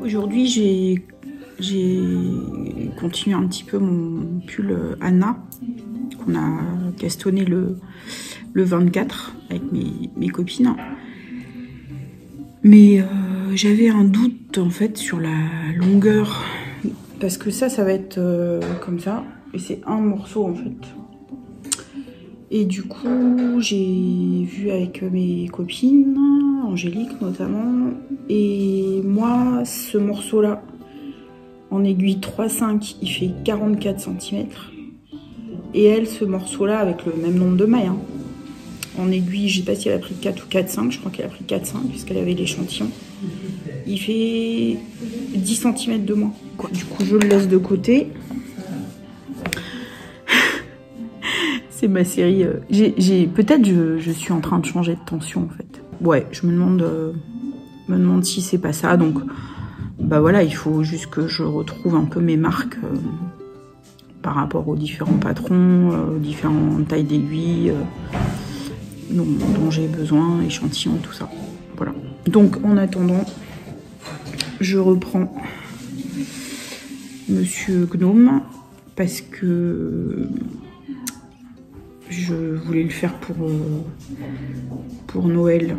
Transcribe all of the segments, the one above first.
Aujourd'hui, j'ai continué un petit peu mon pull Anna qu'on a castonné le 24 avec mes copines. Mais j'avais un doute en fait sur la longueur parce que ça va être comme ça et c'est un morceau en fait. Et du coup, j'ai vu avec mes copines, Angélique notamment, et moi, ce morceau-là, en aiguille 3,5, il fait 44 cm. Et elle, ce morceau-là, avec le même nombre de mailles, hein, en aiguille, je sais pas si elle a pris 4 ou 4,5, je crois qu'elle a pris 4,5, puisqu'elle avait l'échantillon. Il fait 10 cm de moins. Du coup, je le laisse de côté. C'est ma série. Peut-être je suis en train de changer de tension en fait. Ouais, je me demande si c'est pas ça. Donc, bah voilà, il faut juste que je retrouve un peu mes marques par rapport aux différents patrons, aux différentes tailles d'aiguilles dont j'ai besoin, échantillons, tout ça. Voilà. Donc, en attendant, je reprends Monsieur Gnome parce que je voulais le faire pour Noël,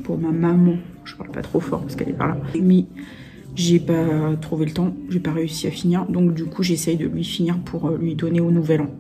pour ma maman. Je parle pas trop fort parce qu'elle est par là. Mais j'ai pas trouvé le temps, j'ai pas réussi à finir. Donc du coup, j'essaye de lui finir pour lui donner au nouvel an.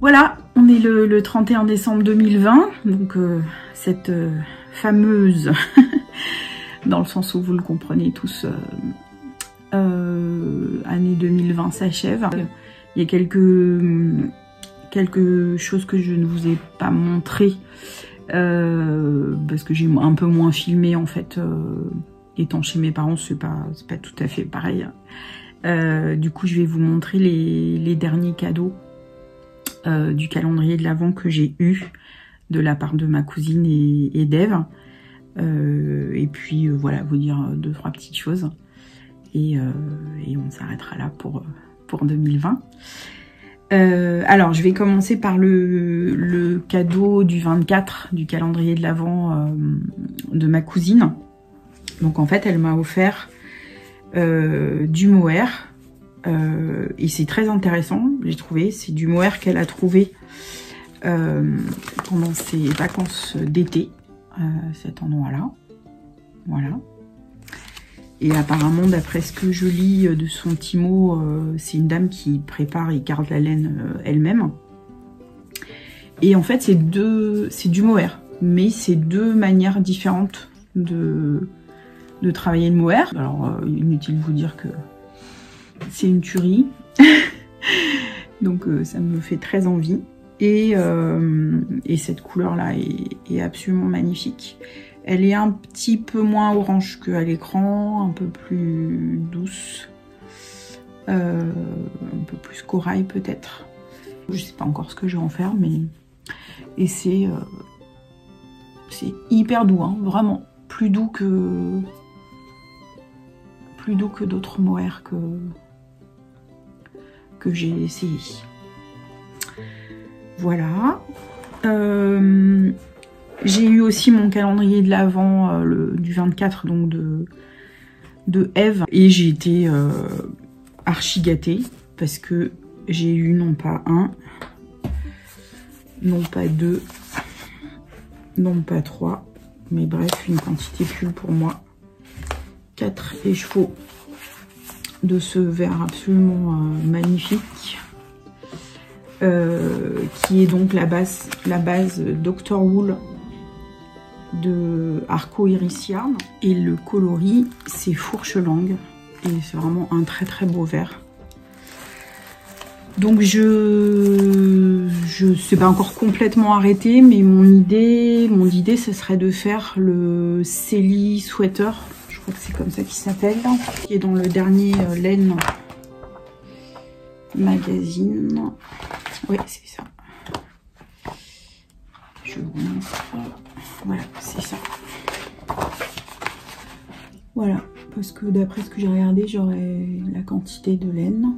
Voilà, on est le 31 décembre 2020, donc cette fameuse, dans le sens où vous le comprenez tous, année 2020 s'achève. Il y a quelques choses que je ne vous ai pas montrées, parce que j'ai un peu moins filmé en fait, étant chez mes parents, c'est pas tout à fait pareil. Du coup, je vais vous montrer les derniers cadeaux du calendrier de l'Avent que j'ai eu de la part de ma cousine et d'Ève. Et puis voilà, vous dire 2-3 petites choses. Et on s'arrêtera là pour 2020. Alors, je vais commencer par le cadeau du 24 du calendrier de l'Avent de ma cousine. Donc en fait, elle m'a offert du mohair. Et c'est très intéressant, j'ai trouvé. C'est du mohair qu'elle a trouvé pendant ses vacances d'été, cet endroit-là. Voilà. Et apparemment, d'après ce que je lis de son petit mot, c'est une dame qui prépare et garde la laine elle-même. Et en fait, c'est du mohair, mais c'est 2 manières différentes de travailler le mohair. Alors, inutile de vous dire que c'est une tuerie. Donc, ça me fait très envie. Et cette couleur-là est absolument magnifique. Elle est un petit peu moins orange qu'à l'écran, un peu plus douce, un peu plus corail peut-être. Je sais pas encore ce que je vais en faire, mais... Et c'est hyper doux, hein, vraiment. Plus doux que d'autres mohairs que j'ai essayé. Voilà. J'ai eu aussi mon calendrier de l'Avent du 24, donc de Eve. Et j'ai été archi gâtée parce que j'ai eu non pas 1, non pas 2, non pas 3, mais bref, une quantité pull pour moi. 4 écheveaux de ce vert absolument magnifique. Qui est donc la base Dr. Wool de Arco Iris Yarn. Et le coloris, c'est Fourche Langue. Et c'est vraiment un très très beau vert. Donc je sais pas encore complètement arrêté, mais mon idée ce serait de faire le Célie Sweater. Je crois que c'est comme ça qu'il s'appelle. Qui est dans le dernier laine magazine. Oui, c'est ça. Je vous montre. Voilà, c'est ça. Voilà, parce que d'après ce que j'ai regardé, j'aurais la quantité de laine.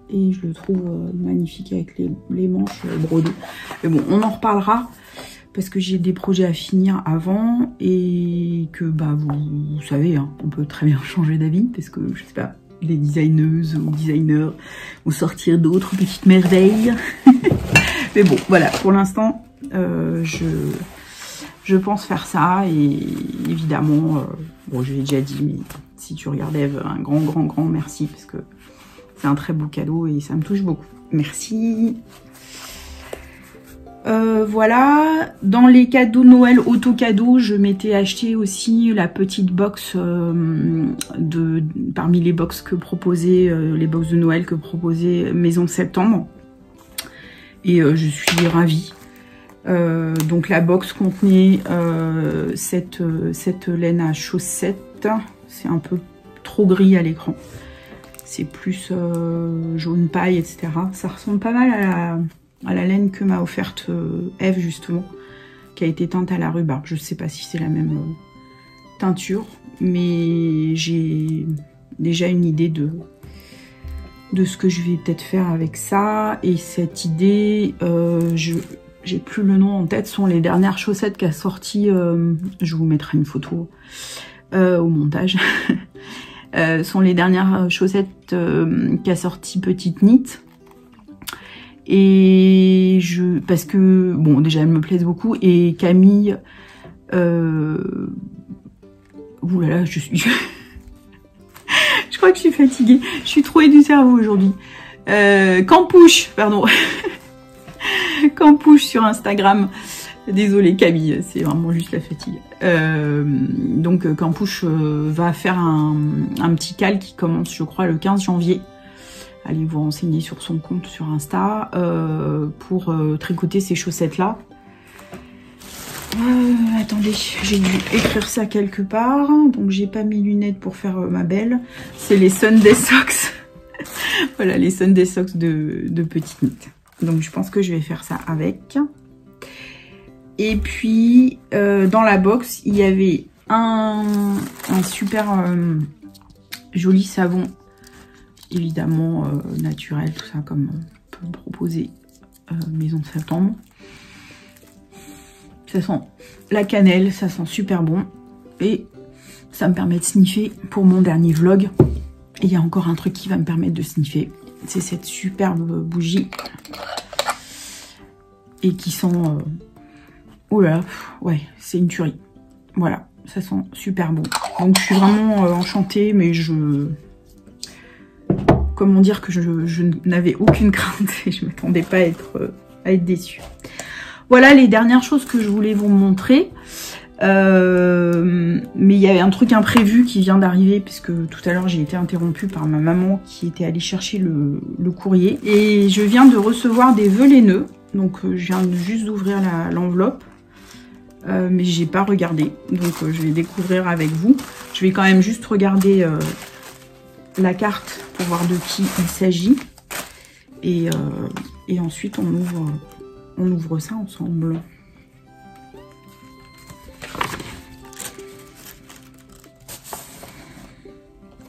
Et je le trouve magnifique avec les manches brodées. Mais bon, on en reparlera. Parce que j'ai des projets à finir avant. Et que, bah, vous savez, hein, on peut très bien changer d'avis. Parce que, je sais pas, les designeuses ou designers vont sortir d'autres petites merveilles. Mais bon, voilà, pour l'instant, je pense faire ça. Et évidemment, bon, je l'ai déjà dit, mais si tu regardes Eve, un grand merci. Parce que c'est un très beau cadeau et ça me touche beaucoup. Merci. Voilà, dans les cadeaux Noël auto-cadeaux, je m'étais acheté aussi la petite box parmi les box que proposait, les box de Noël que proposait Maison de Septembre. Et je suis ravie. Donc la box contenait cette laine à chaussettes. C'est un peu trop gris à l'écran. C'est plus jaune paille, etc. Ça ressemble pas mal à la laine que m'a offerte Eve, justement, qui a été teinte à la rhubarbe. Je sais pas si c'est la même teinture, mais j'ai déjà une idée de ce que je vais peut-être faire avec ça. Et cette idée, j'ai plus le nom en tête, sont les dernières chaussettes qu'a sorti, je vous mettrai une photo au montage. Sont les dernières chaussettes qu'a sorti Petite Knit. Et parce que, bon, déjà elles me plaisent beaucoup. Et Camille, oulala, je crois que je suis fatiguée. Je suis trouée du cerveau aujourd'hui. Campouche, pardon. Campouche sur Instagram. Désolée Camille, c'est vraiment juste la fatigue. Donc Campouche va faire un petit cal qui commence, je crois, le 15 janvier. Allez vous renseigner sur son compte sur Insta pour tricoter ces chaussettes-là. Attendez, j'ai dû écrire ça quelque part. Donc j'ai pas mis lunettes pour faire ma belle. C'est les Sunday Socks. Voilà, les Sunday Socks de Petite Knit. Donc je pense que je vais faire ça avec. Et puis dans la box, il y avait un super joli savon, évidemment naturel, tout ça, comme peut me proposer Maison de Septembre. Ça sent la cannelle, ça sent super bon. Et ça me permet de sniffer pour mon dernier vlog. Et il y a encore un truc qui va me permettre de sniffer. C'est cette superbe bougie. Et qui sent... oh là là, ouais, c'est une tuerie. Voilà, ça sent super bon. Donc je suis vraiment enchantée, mais comment dire que je n'avais aucune crainte et je ne m'attendais pas à être déçue. Voilà les dernières choses que je voulais vous montrer. Mais il y avait un truc imprévu qui vient d'arriver puisque tout à l'heure j'ai été interrompue par ma maman qui était allée chercher le courrier. Et je viens de recevoir des vœux laineux. Donc je viens juste d'ouvrir l'enveloppe. Mais j'ai pas regardé, donc je vais découvrir avec vous. Je vais quand même juste regarder la carte pour voir de qui il s'agit. Et ensuite on ouvre ça ensemble.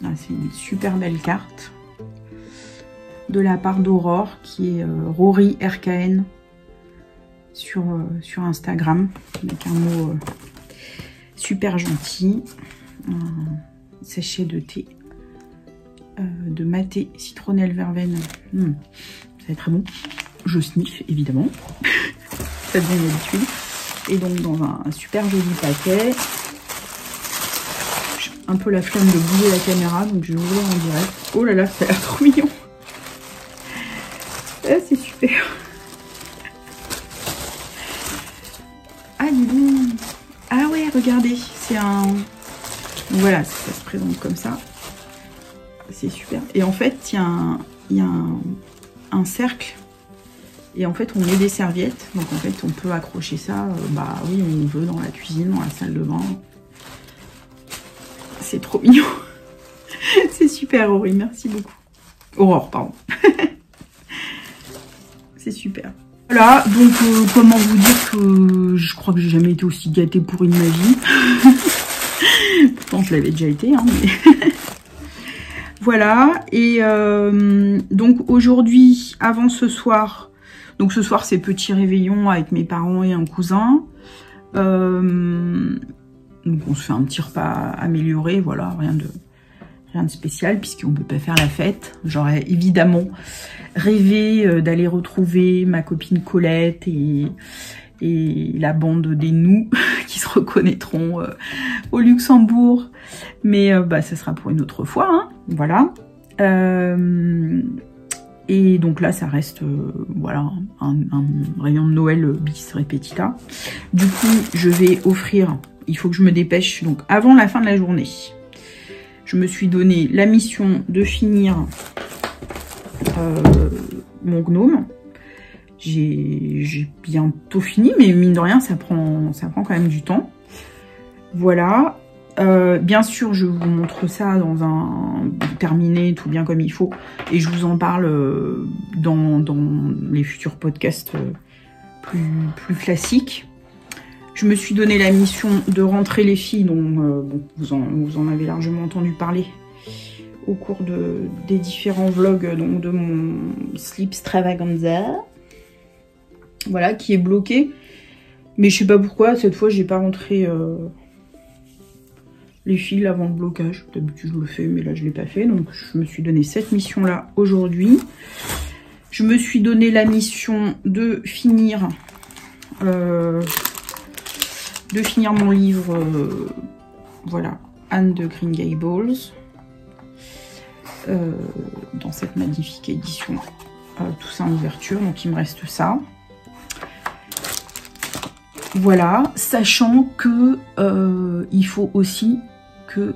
Ah, c'est une super belle carte de la part d'Aurore qui est Rory RKN. Sur Instagram, avec un mot super gentil. Un sachet de thé de maté citronnelle verveine. Ça va être très bon. Je sniffe évidemment. Ça devient une habitude. Et donc dans un super joli paquet. J'ai un peu la flemme de bouger la caméra, donc je vais ouvrir en direct. Oh là là, ça a l'air trop mignon. Ah, c'est super. Ah ouais, regardez, c'est un... Voilà, ça se présente comme ça. C'est super. Et en fait, il y a un cercle. Et en fait, on met des serviettes. Donc en fait, on peut accrocher ça, bah oui, on veut, dans la cuisine, dans la salle de bain. C'est trop mignon. C'est super, Aurélie, merci beaucoup. Aurore, pardon. C'est super. Voilà, donc comment vous dire que je crois que j'ai jamais été aussi gâtée pour une magie. Pourtant je l'avais déjà été, hein, mais... Voilà, et donc aujourd'hui, avant ce soir, donc ce soir c'est petit réveillon avec mes parents et un cousin. Donc on se fait un petit repas amélioré, voilà, rien de spécial puisqu'on ne peut pas faire la fête. J'aurais évidemment rêvé d'aller retrouver ma copine Colette et la bande des nous qui se reconnaîtront au Luxembourg. Mais bah, ça sera pour une autre fois, hein, voilà. Et donc là, ça reste voilà, un rayon de Noël bis repetita. Du coup, je vais offrir, il faut que je me dépêche, donc avant la fin de la journée. Je me suis donné la mission de finir mon gnome. J'ai bientôt fini, mais mine de rien, ça prend quand même du temps. Voilà. Bien sûr, je vous montre ça dans un terminé, tout bien comme il faut. Et je vous en parle dans les futurs podcasts plus classiques. Je me suis donné la mission de rentrer les filles, dont bon, vous en avez largement entendu parler au cours des différents vlogs donc de mon Sleep Extravaganza. Voilà, qui est bloqué. Mais je sais pas pourquoi, cette fois, j'ai pas rentré les fils avant le blocage. D'habitude, je le fais, mais là, je l'ai pas fait. Donc, je me suis donné cette mission-là aujourd'hui. Je me suis donné la mission de finir... mon livre, voilà, Anne de Green Gables, dans cette magnifique édition, tout ça en ouverture, donc il me reste ça. Voilà, sachant que il faut aussi que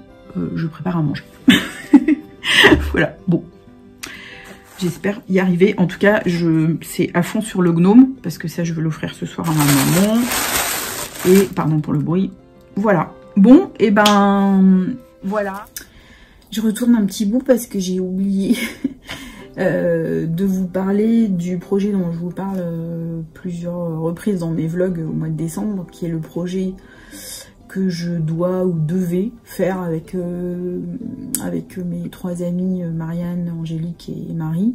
je prépare à manger. Voilà, bon. J'espère y arriver. En tout cas, c'est à fond sur le gnome, parce que ça, je veux l'offrir ce soir à ma maman. Et, pardon pour le bruit, voilà. Bon, et ben, voilà. Je retourne un petit bout parce que j'ai oublié de vous parler du projet dont je vous parle plusieurs reprises dans mes vlogs au mois de décembre, qui est le projet que je dois ou devais faire avec mes 3 amies, Marianne, Angélique et Marie,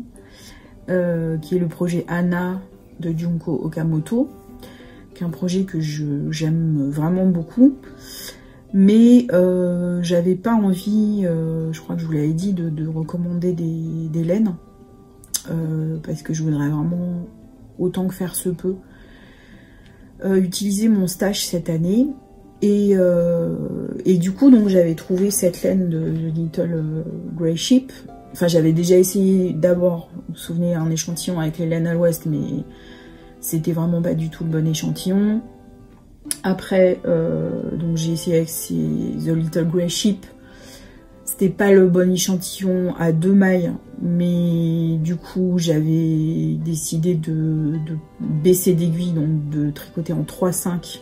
qui est le projet Anna de Junko Okamoto, qui est un projet que j'aime vraiment beaucoup, mais j'avais pas envie, je crois que je vous l'avais dit, de recommander des laines, parce que je voudrais vraiment, autant que faire se peut, utiliser mon stash cette année. Et du coup, donc j'avais trouvé cette laine de Little Grey Sheep. Enfin, j'avais déjà essayé d'abord, vous vous souvenez, un échantillon avec les laines à l'ouest, mais c'était vraiment pas du tout le bon échantillon. Après, donc j'ai essayé avec The Little Grey Sheep. C'était pas le bon échantillon à 2 mailles, mais du coup j'avais décidé de baisser d'aiguille, donc de tricoter en 3-5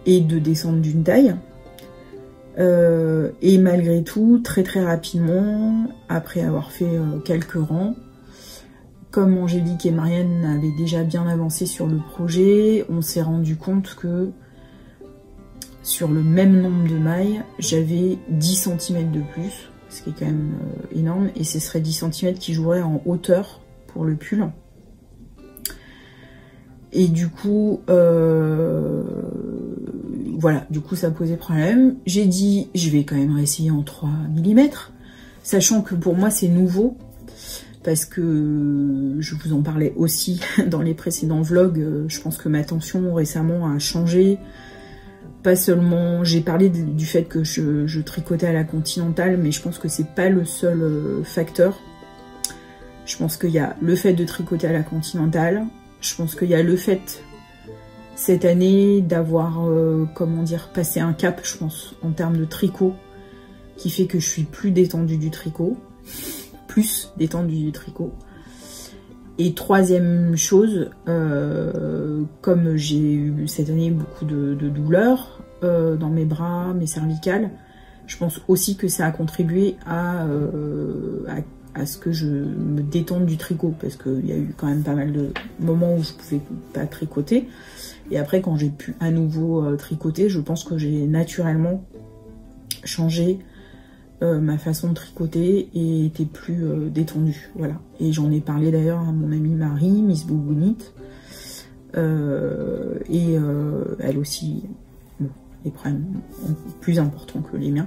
et de descendre d'une taille. Et malgré tout, très rapidement, après avoir fait quelques rangs, comme Angélique et Marianne avaient déjà bien avancé sur le projet, on s'est rendu compte que sur le même nombre de mailles, j'avais 10 cm de plus, ce qui est quand même énorme, et ce serait 10 cm qui joueraient en hauteur pour le pull. Et du coup, voilà, du coup ça posait problème. J'ai dit, je vais quand même réessayer en 3 mm, sachant que pour moi c'est nouveau, parce que je vous en parlais aussi dans les précédents vlogs, je pense que ma tension récemment a changé. Pas seulement, j'ai parlé du fait que je tricotais à la continentale, mais je pense que c'est pas le seul facteur. Je pense qu'il y a le fait de tricoter à la continentale, je pense qu'il y a le fait cette année d'avoir, comment dire, passé un cap, je pense, en termes de tricot, qui fait que je suis plus détendue du tricot, Et troisième chose, comme j'ai eu cette année beaucoup de douleurs dans mes bras, mes cervicales, je pense aussi que ça a contribué à ce que je me détende du tricot, parce qu'il y a eu quand même pas mal de moments où je pouvais pas tricoter. Et après, quand j'ai pu à nouveau tricoter, je pense que j'ai naturellement changé ma façon de tricoter et était plus détendue, voilà. Et j'en ai parlé d'ailleurs à mon amie Marie, Miss Boubounite, et elle aussi, bon, des problèmes plus importants que les miens,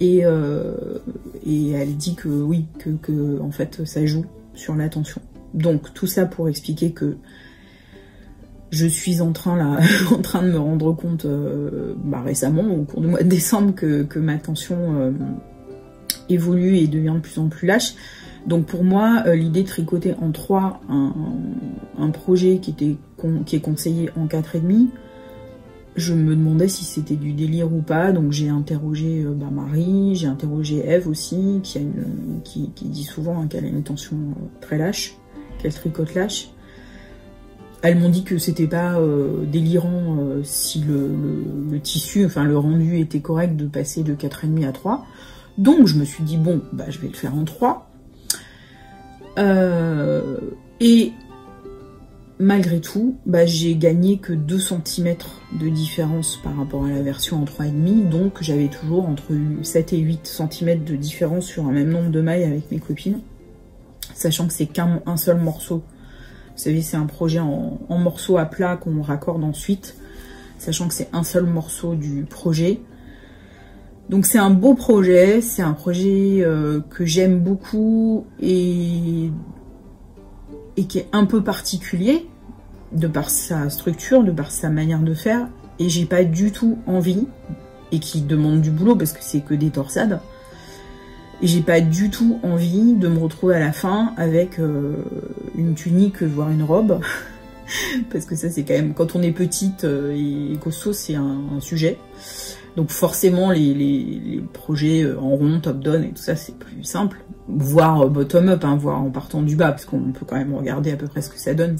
et elle dit que oui, que en fait ça joue sur l'attention. Donc tout ça pour expliquer que je suis en train de me rendre compte récemment, au cours du mois de décembre, que ma tension évolue et devient de plus en plus lâche. Donc pour moi, l'idée de tricoter en 3 un projet qui est conseillé en 4,5, je me demandais si c'était du délire ou pas. Donc j'ai interrogé Marie, j'ai interrogé Eve aussi, qui dit souvent qu'elle a une tension très lâche, qu'elle tricote lâche. Elles m'ont dit que c'était pas délirant si le tissu, enfin le rendu était correct de passer de 4,5 à 3. Donc je me suis dit, bon, je vais le faire en 3. Et malgré tout, j'ai gagné que 2 cm de différence par rapport à la version en 3,5. Donc j'avais toujours entre 7 et 8 cm de différence sur un même nombre de mailles avec mes copines. Sachant que c'est qu'un seul morceau. Vous savez, c'est un projet en morceaux à plat qu'on raccorde ensuite. Sachant que c'est un seul morceau du projet. Donc c'est un beau projet, c'est un projet que j'aime beaucoup et qui est un peu particulier de par sa structure, de par sa manière de faire, et j'ai pas du tout envie, et qui demande du boulot parce que c'est que des torsades, et j'ai pas du tout envie de me retrouver à la fin avec une tunique voire une robe parce que ça c'est quand même, quand on est petite et costaud, c'est un sujet. Donc forcément les projets en rond, top down et tout ça c'est plus simple, voire bottom up, voire en partant du bas, parce qu'on peut quand même regarder à peu près ce que ça donne.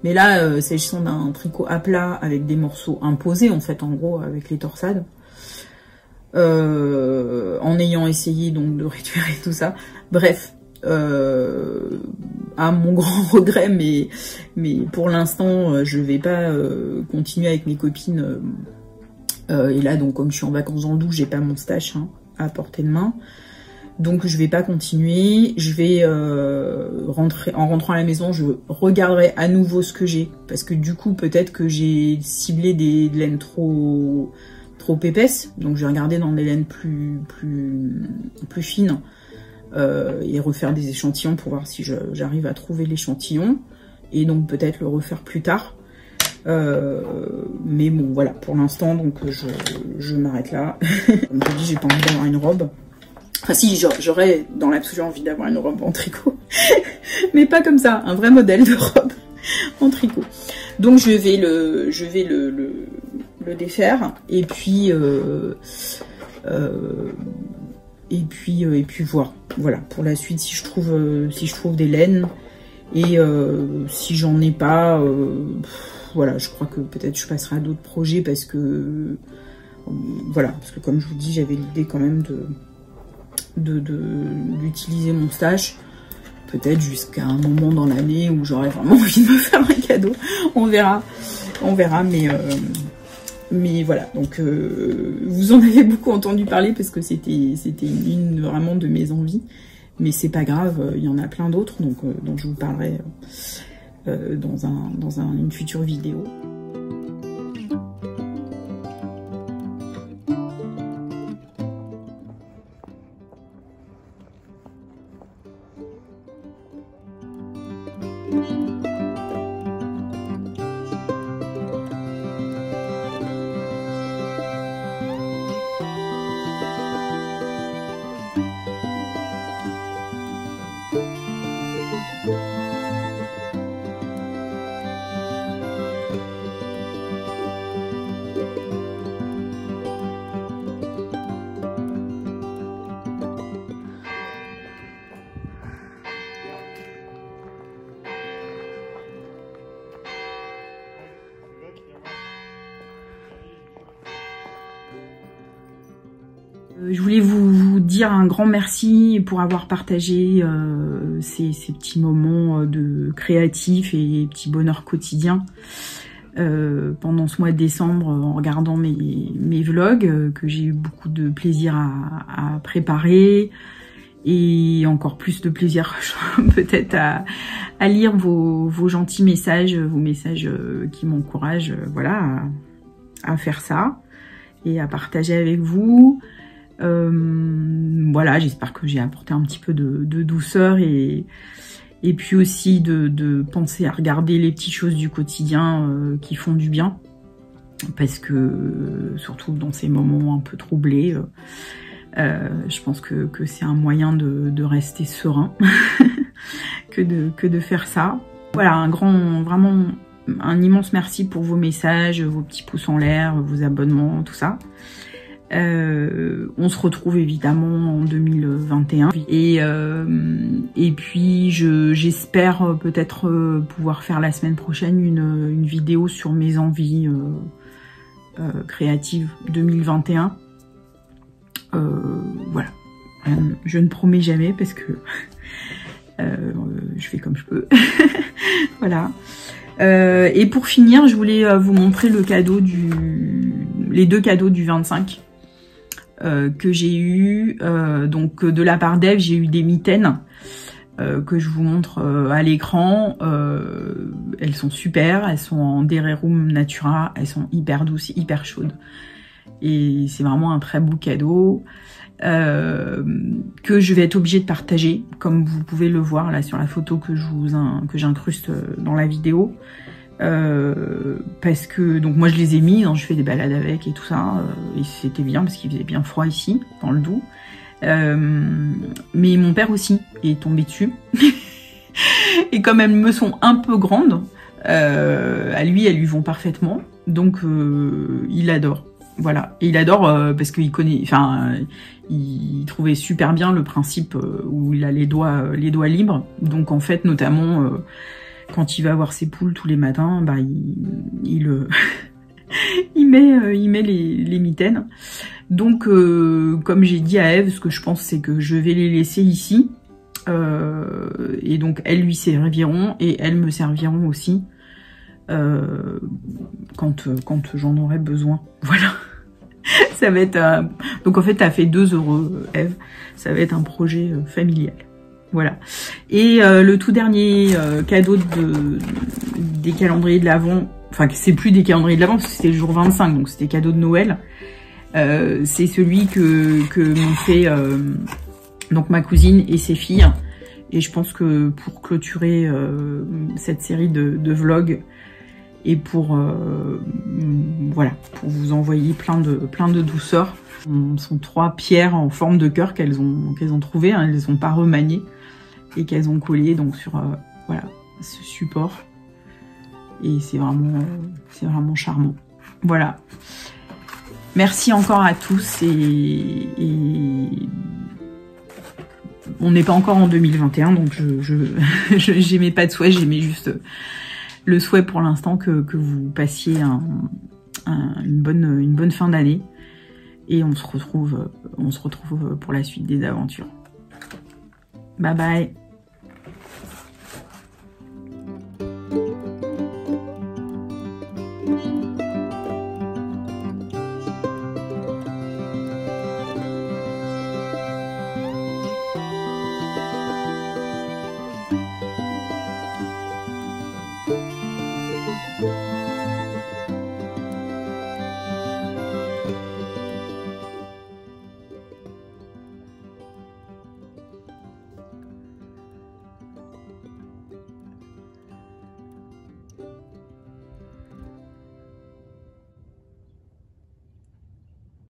Mais là, s'agissant d'un tricot à plat avec des morceaux imposés en fait, en gros avec les torsades, en ayant essayé donc de réduire et tout ça, bref, à mon grand regret, mais pour l'instant je vais pas continuer avec mes copines Et là, donc, comme je suis en vacances dans le Doubs, j'ai pas mon stash hein, à portée de main. Donc, je vais pas continuer. Je vais en rentrant à la maison, je regarderai à nouveau ce que j'ai. Parce que du coup, peut-être que j'ai ciblé des laines trop épaisses. Donc, je vais regarder dans des laines plus fines. Et refaire des échantillons pour voir si j'arrive à trouver l'échantillon. Et donc, peut-être le refaire plus tard. Mais bon voilà pour l'instant donc je m'arrête là. Comme je dis j'ai pas envie d'avoir une robe, enfin si j'aurais dans l'absolu envie d'avoir une robe en tricot mais pas comme ça, un vrai modèle de robe en tricot. Donc je vais le défaire et puis voir voilà pour la suite si je trouve des laines et si j'en ai pas voilà, je crois que peut-être je passerai à d'autres projets parce que voilà, parce que comme je vous dis, j'avais l'idée quand même d'utiliser mon stash, peut-être jusqu'à un moment dans l'année où j'aurais vraiment envie de me faire un cadeau. On verra, mais voilà. Donc vous en avez beaucoup entendu parler parce que c'était une vraiment de mes envies, mais c'est pas grave, il y en a plein d'autres, donc je vous parlerai. Dans une future vidéo. Je voulais vous dire un grand merci pour avoir partagé ces petits moments de créatifs et petits bonheurs quotidiens pendant ce mois de décembre en regardant mes vlogs que j'ai eu beaucoup de plaisir à préparer et encore plus de plaisir peut-être à lire vos gentils messages, vos messages qui m'encouragent voilà, à faire ça et à partager avec vous. Voilà, j'espère que j'ai apporté un petit peu de douceur et puis aussi de penser à regarder les petites choses du quotidien qui font du bien, parce que surtout dans ces moments un peu troublés, je pense que c'est un moyen de rester serein que de faire ça. Voilà, vraiment un immense merci pour vos messages, vos petits pouces en l'air, vos abonnements, tout ça. On se retrouve évidemment en 2021 et puis j'espère peut-être pouvoir faire la semaine prochaine une vidéo sur mes envies créatives 2021. Voilà, je ne promets jamais parce que je fais comme je peux. Voilà. Et pour finir, je voulais vous montrer les deux cadeaux du 25 que j'ai eu. Donc de la part d'Eve, j'ai eu des mitaines que je vous montre à l'écran. Elles sont super, elles sont en Dererum Natura, elles sont hyper douces, hyper chaudes. Et c'est vraiment un très beau cadeau que je vais être obligée de partager, comme vous pouvez le voir là sur la photo que j'incruste dans la vidéo. Parce que donc moi je les ai mis, hein, je fais des balades avec et tout ça, et c'était bien parce qu'il faisait bien froid ici dans le Doubs. Mais mon père aussi est tombé dessus. Et comme elles me sont un peu grandes, elles lui vont parfaitement, donc il adore. Voilà, et il adore parce qu'il connaît, enfin, il trouvait super bien le principe où il a les doigts libres. Donc en fait, notamment quand il va voir ses poules tous les matins, bah il met les mitaines. Donc comme j'ai dit à Eve, ce que je pense c'est que je vais les laisser ici. Et donc elles lui serviront et elles me serviront aussi quand j'en aurai besoin. Voilà. Ça va être donc en fait t'as fait 2 heureux, Eve. Ça va être un projet familial. Voilà. Et le tout dernier cadeau des calendriers de l'Avent, enfin c'est plus des calendriers de l'Avent parce que c'était le jour 25, donc c'était cadeau de Noël. C'est celui que m'ont fait donc ma cousine et ses filles. Et je pense que pour clôturer cette série de vlogs et pour voilà, pour vous envoyer plein de douceur, ce sont 3 pierres en forme de cœur qu'elles ont trouvées, hein, elles les ont pas remaniées et qu'elles ont collées donc sur voilà, ce support. Et c'est vraiment charmant. Voilà. Merci encore à tous et on n'est pas encore en 2021, donc j'aimais pas de souhait, j'aimais juste le souhait pour l'instant que vous passiez une bonne fin d'année. Et on se retrouve pour la suite des aventures. Bye bye.